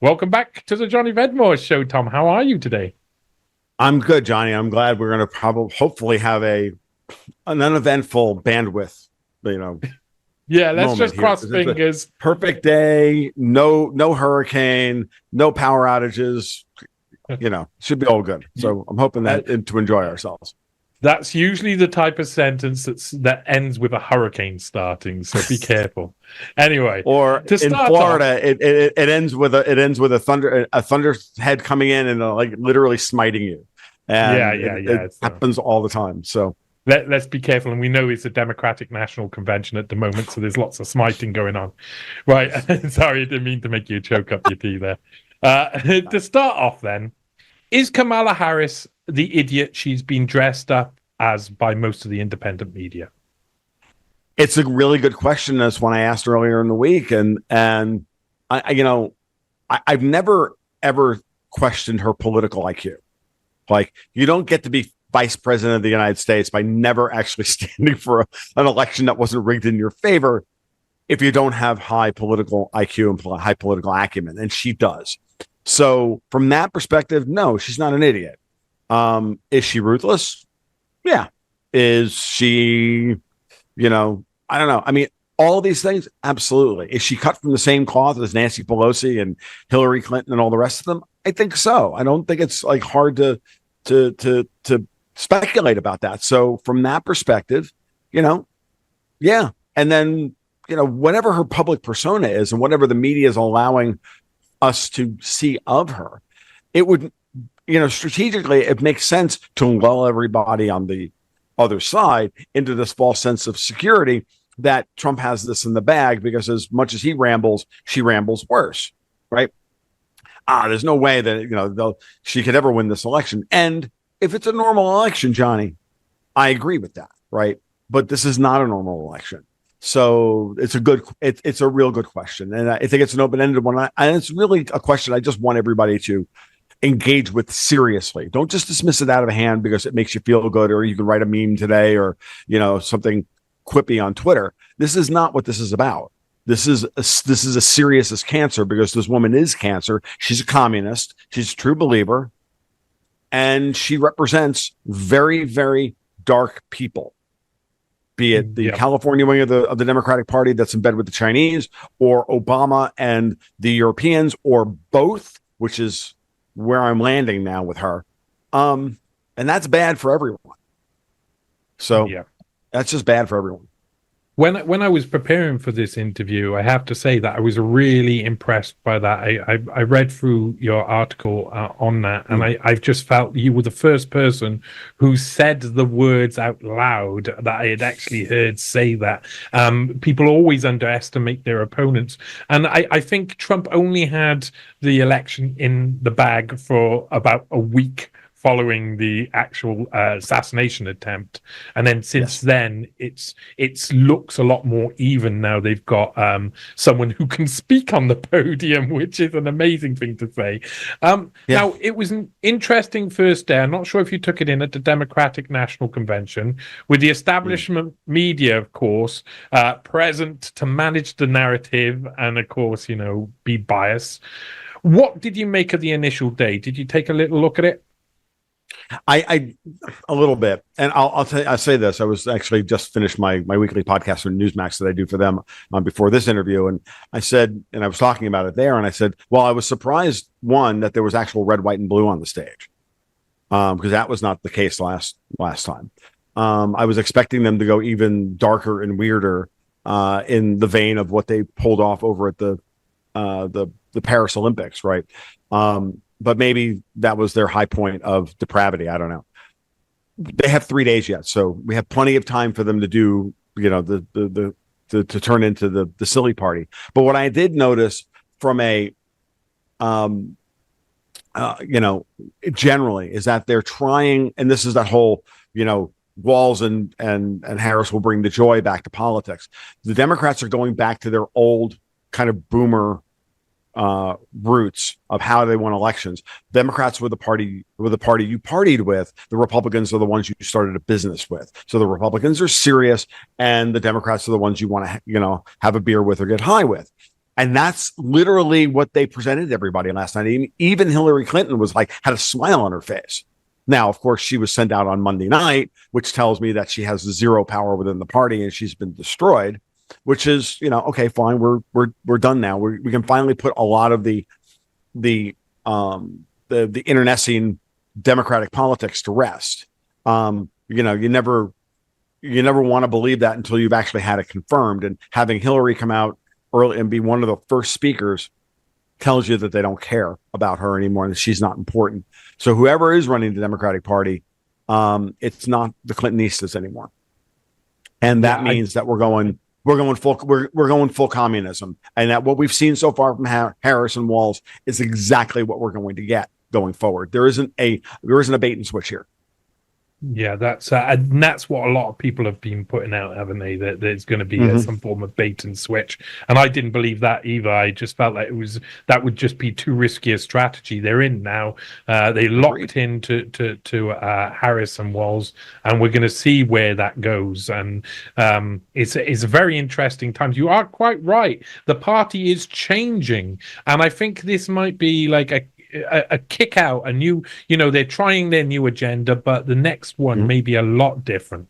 Welcome back to the Johnny Vedmore Show, Tom. How are you today? I'm good, Johnny. I'm glad we're going to hopefully have an uneventful bandwidth, Yeah, let's moment just here. cross This is a fingers. perfect day. No hurricane, no power outages. Should be all good. So I'm hoping to enjoy ourselves. That's usually the type of sentence that ends with a hurricane starting. So be careful. Anyway, Or to in start Florida, off, it ends with a thunderhead coming in and like literally smiting you, yeah, and yeah, yeah. it happens all the time. So Let's be careful. And we know it's a Democratic National Convention at the moment, so there's lots of smiting going on. Right. Sorry, I didn't mean to make you choke up your tea there. To start off, then, is Kamala Harris the idiot she's been dressed up as by most of the independent media? it's a really good question. That's one I asked earlier in the week, and I've never ever questioned her political IQ. Like, you don't get to be vice president of the United States by never actually standing for an election that wasn't rigged in your favor if you don't have high political IQ and high political acumen, and she does. So from that perspective, no, she's not an idiot. Is she ruthless? Yeah. Is she, I don't know. I mean, all these things, absolutely. Is she cut from the same cloth as Nancy Pelosi and Hillary Clinton and all the rest of them? I think so. I don't think it's like hard to speculate about that. So from that perspective, yeah. And then, whatever her public persona is and whatever the media is allowing us to see of her, it would, strategically, it makes sense to lull everybody on the other side into this false sense of security that Trump has this in the bag, because as much as he rambles, she rambles worse, right? There's no way that, she could ever win this election. And if it's a normal election, Johnny, I agree with that, right? But this is not a normal election. So it's a real good question. And I think it's an open-ended one. And it's really a question I just want everybody to engage with seriously. Don't just dismiss it out of hand because it makes you feel good, or you can write a meme today, or, something quippy on Twitter. This is not what this is about. This is as serious as cancer, because this woman is cancer. She's a communist. She's a true believer. And she represents very, very dark people, be it the California wing of the Democratic Party that's in bed with the Chinese, or Obama and the Europeans, or both, which is where I'm landing now with her. And that's bad for everyone. So that's just bad for everyone. When I was preparing for this interview, I have to say that I was really impressed by that. I read through your article on that, and I've just felt you were the first person who said the words out loud that I had actually heard say that. People always underestimate their opponents. And I think Trump only had the election in the bag for about a week following the actual assassination attempt, and then since then it's looks a lot more even now. They've got someone who can speak on the podium, which is an amazing thing to say. Now, it was an interesting first day. I'm not sure if you took it in at the Democratic National Convention, with the establishment media, of course, present to manage the narrative and, of course, be biased. What did you make of the initial day? Did you take a little look at it? I a little bit, and I'll say this. I was actually just finished my weekly podcast with Newsmax that I do for them before this interview, and I said, and I was talking about it there, and I said, well, I was surprised, one, that there was actual red, white, and blue on the stage, because that was not the case last time. I was expecting them to go even darker and weirder, in the vein of what they pulled off over at the Paris Olympics, right? But maybe that was their high point of depravity. I don't know. They have 3 days yet, so we have plenty of time for them to do, to turn into the silly party. But what I did notice from a, generally, is that they're trying, and this is that whole, Walz and Harris will bring the joy back to politics. The Democrats are going back to their old kind of boomer roots of how they won elections. Democrats were the party you partied with. The Republicans are the ones you started a business with. So the Republicans are serious, and the Democrats are the ones you want to, have a beer with or get high with. And that's literally what they presented to everybody last night. Even Hillary Clinton was like, had a smile on her face. Now, of course, she was sent out on Monday night, which tells me that she has zero power within the party and she's been destroyed, which is, okay, fine. We're done now. We can finally put a lot of the internecine Democratic politics to rest. You never want to believe that until you've actually had it confirmed. And having Hillary come out early and be one of the first speakers tells you that they don't care about her anymore and that she's not important. So whoever is running the Democratic Party, it's not the Clintonistas anymore. And that means that we're going full communism. And that what we've seen so far from Harris and Walz is exactly what we're going to get going forward. There isn't a bait and switch here. Yeah, that's what a lot of people have been putting out, haven't they? That there's going to be some form of bait and switch, and I didn't believe that either. I just felt like that would just be too risky a strategy. They're in now. They locked into Harris and Walz, and we're going to see where that goes. And it's a very interesting times. You are quite right. The party is changing, and I think this might be like a kick out, a new, they're trying their new agenda, but the next one may be a lot different.